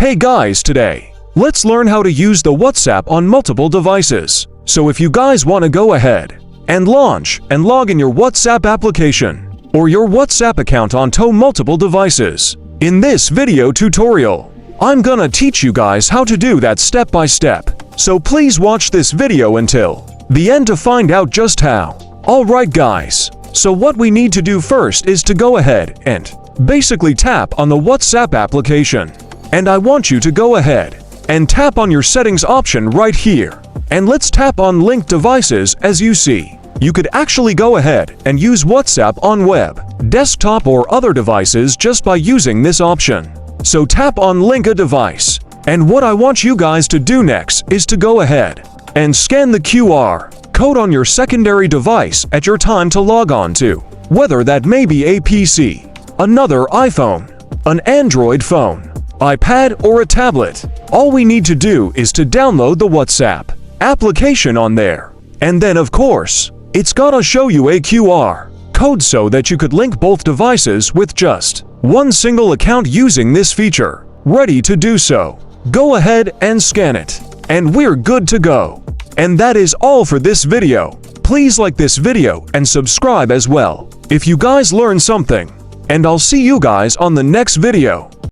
Hey guys, today, let's learn how to use the WhatsApp on multiple devices. So if you guys want to go ahead and launch and log in your WhatsApp application or your WhatsApp account onto multiple devices, in this video tutorial, I'm gonna teach you guys how to do that step by step. So please watch this video until the end to find out just how. Alright guys, so what we need to do first is to go ahead and basically tap on the WhatsApp application. And I want you to go ahead and tap on your settings option right here. And let's tap on linked devices. As you see, you could actually go ahead and use WhatsApp on web, desktop or other devices just by using this option. So tap on link a device. And what I want you guys to do next is to go ahead and scan the QR code on your secondary device at your time to log on to, whether that may be a PC, another iPhone, an Android phone, iPad or a tablet. All we need to do is to download the WhatsApp application on there. And then of course, it's gonna show you a QR code so that you could link both devices with just one single account using this feature. Ready to do so? Go ahead and scan it. And we're good to go. And that is all for this video. Please like this video and subscribe as well if you guys learned something. And I'll see you guys on the next video.